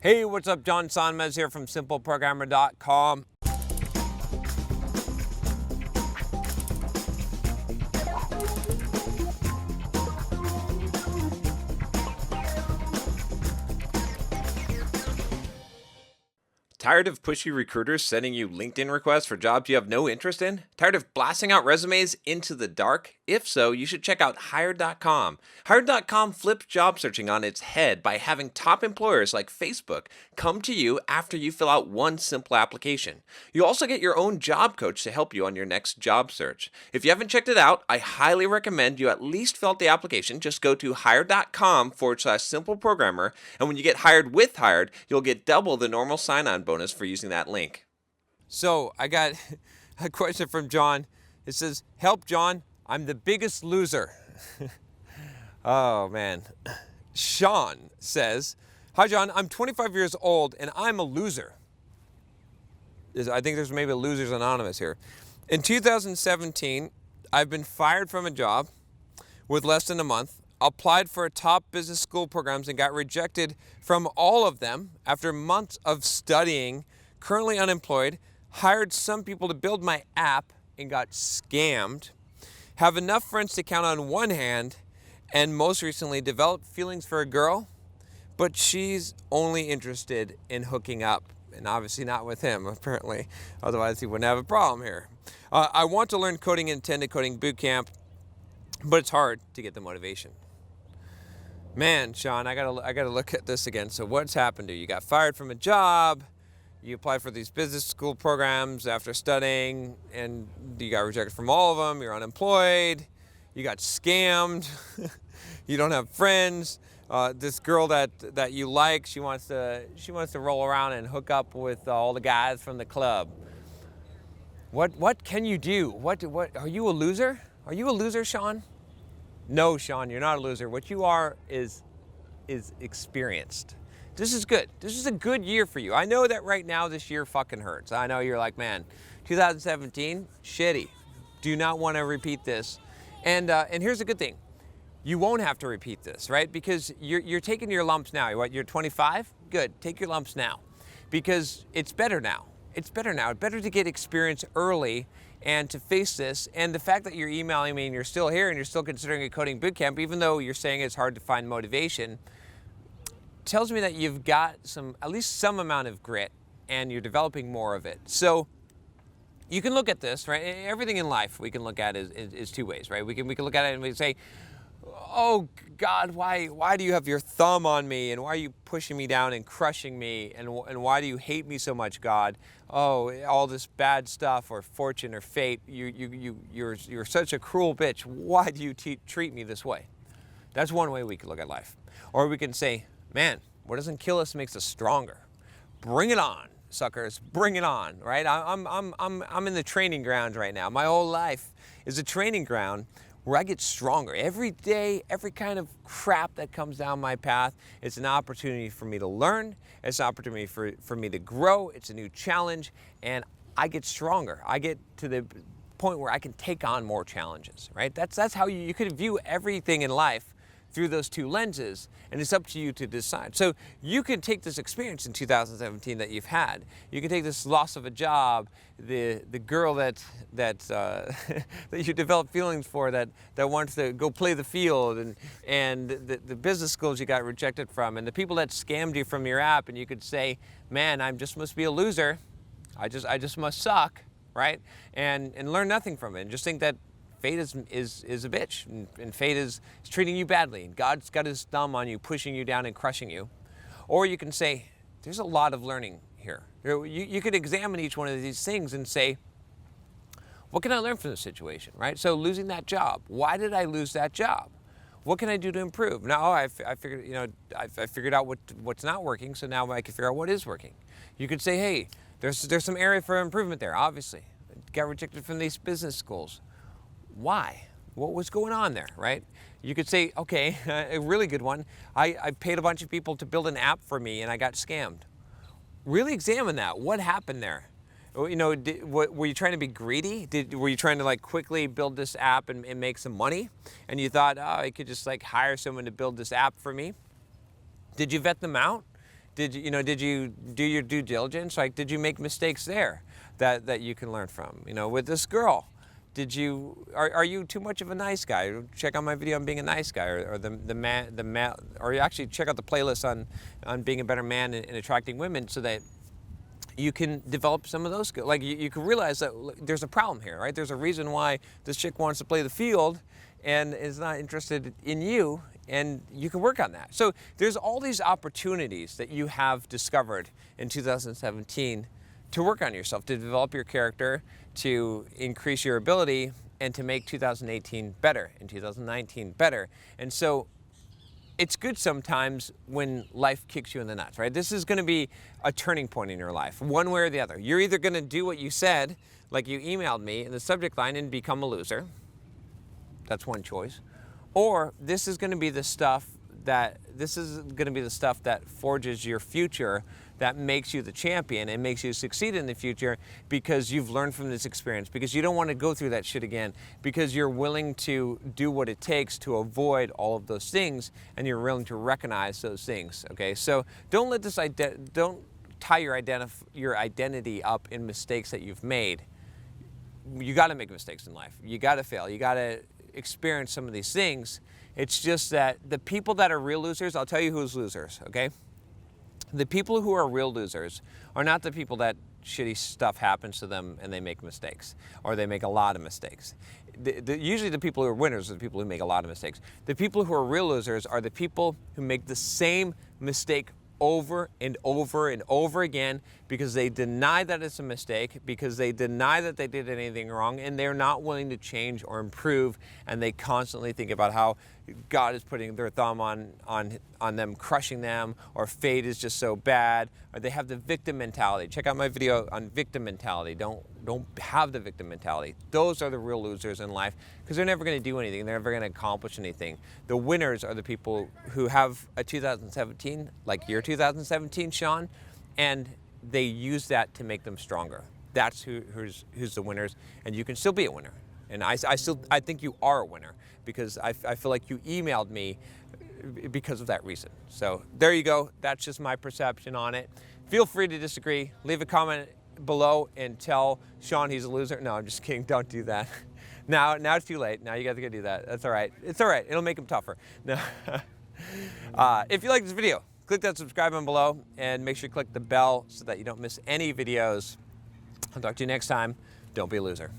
Hey, what's up? John Sonmez here from simpleprogrammer.com. Tired of pushy recruiters sending you LinkedIn requests for jobs you have no interest in? Tired of blasting out resumes into the dark? If so, you should check out Hired.com. Hired.com flips job searching on its head by having top employers like Facebook come to you after you fill out one simple application. You also get your own job coach to help you on your next job search. If you haven't checked it out, I highly recommend you at least fill out the application. Just go to Hired.com/simpleprogrammer, and when you get hired with Hired, you'll get double the normal sign-on bonus for using that link. So I got a question from John. It says, "Help, John. I'm the biggest loser." Oh, man. Sean says, "Hi, John. I'm 25 years old, and I'm a loser." I think there's maybe a Losers Anonymous here. In 2017, I've been fired from a job with less than a month, applied for top business school programs and got rejected from all of them after months of studying, currently unemployed, hired some people to build my app and got scammed, have enough friends to count on one hand, and most recently developed feelings for a girl, but she's only interested in hooking up, and obviously not with him, apparently. Otherwise, he wouldn't have a problem here. I want to learn coding and attend a coding boot camp, but it's hard to get the motivation. Man, Sean, I gotta look at this again. So what's happened to you? You got fired from a job, you applied for these business school programs after studying, and you got rejected from all of them, you're unemployed, you got scammed, you don't have friends, this girl that you like, she wants to roll around and hook up with all the guys from the club. What can you do? What are you a loser? Are you a loser, Sean? No, Sean, you're not a loser. What you are is experienced. This is good. This is a good year for you. I know that right now this year fucking hurts. I know you're like, man, 2017, shitty. Do not want to repeat this. And here's the good thing. You won't have to repeat this, right? Because you're taking your lumps now. You're 25? Good. Take your lumps now. Because it's better now. It's better now. It's better to get experience early and to face this. And the fact that you're emailing me and you're still here and you're still considering a coding bootcamp, even though you're saying it's hard to find motivation, tells me that you've got at least some amount of grit and you're developing more of it. So you can look at this, right? Everything in life we can look at is two ways, right? We can look at it and we can say, oh God, why do you have your thumb on me, and why are you pushing me down and crushing me, and why do you hate me so much, God? Oh, all this bad stuff, or fortune, or fate. You're such a cruel bitch. Why do you treat me this way? That's one way we can look at life. Or we can say, man, what doesn't kill us makes us stronger. Bring it on, suckers. Bring it on, right? I'm in the training ground right now. My whole life is a training ground where I get stronger. Every day, every kind of crap that comes down my path, it's an opportunity for me to learn. It's an opportunity for me to grow. It's a new challenge, and I get stronger. I get to the point where I can take on more challenges, right? That's how you could view everything in life through those two lenses, and it's up to you to decide. So you can take this experience in 2017 that you've had. You can take this loss of a job, the girl that that you developed feelings for, that wants to go play the field, and the business schools you got rejected from, and the people that scammed you from your app, and you could say, man, I just must be a loser. I just must suck, right? And learn nothing from it, and just think that fate is a bitch, and fate is treating you badly, and God's got his thumb on you, pushing you down and crushing you. Or you can say, there's a lot of learning here. You could examine each one of these things and say, what can I learn from this situation, right? So losing that job, why did I lose that job? What can I do to improve? Now I figured out what's not working, so now I can figure out what is working. You could say, hey, there's some area for improvement there, obviously. Got rejected from these business schools. Why? What was going on there, right? You could say, okay, a really good one. I paid a bunch of people to build an app for me and I got scammed. Really examine that. What happened there? You know, were you trying to be greedy? Were you trying to like quickly build this app and make some money? And you thought, oh, I could just like hire someone to build this app for me? Did you vet them out? Did you do your due diligence? Like, did you make mistakes there that you can learn from? With this girl, are you too much of a nice guy? Check out my video on being a nice guy, or the man, or you actually check out the playlist on being a better man and attracting women, so that you can develop some of those skills. Like, you can realize that there's a problem here, right? There's a reason why this chick wants to play the field and is not interested in you, and you can work on that. So there's all these opportunities that you have discovered in 2017 to work on yourself, to develop your character, to increase your ability, and to make 2018 better and 2019 better. And so it's good sometimes when life kicks you in the nuts, right? This is going to be a turning point in your life, one way or the other. You're either going to do what you said, like you emailed me in the subject line, and become a loser. That's one choice. Or this is going to be the stuff that forges your future, that makes you the champion and makes you succeed in the future, because you've learned from this experience, because you don't want to go through that shit again, because you're willing to do what it takes to avoid all of those things, and you're willing to recognize those things. Okay, so don't let this don't tie your identity up in mistakes that you've made. You got to make mistakes in life. You got to fail. You got to experience some of these things. It's just that the people that are real losers, I'll tell you who's losers, okay? The people who are real losers are not the people that shitty stuff happens to them and they make mistakes, or they make a lot of mistakes. Usually the people who are winners are the people who make a lot of mistakes. The people who are real losers are the people who make the same mistake over and over and over again, because they deny that it's a mistake, because they deny that they did anything wrong, and they're not willing to change or improve, and they constantly think about how God is putting their thumb on them, crushing them, or fate is just so bad, or they have the victim mentality. Check out my video on victim mentality. Don't have the victim mentality. Those are the real losers in life, because they're never going to do anything. They're never going to accomplish anything. The winners are the people who have a 2017, like your 2017, Sean, and they use that to make them stronger. That's who's the winners, and you can still be a winner. And I think you are a winner, because I feel like you emailed me because of that reason. So there you go. That's just my perception on it. Feel free to disagree. Leave a comment below and tell Sean he's a loser. No, I'm just kidding. Don't do that. Now it's too late. Now you got to go do that. That's all right. It's all right. It'll make him tougher. No. If you like this video, click that subscribe button below, and make sure you click the bell so that you don't miss any videos. I'll talk to you next time. Don't be a loser.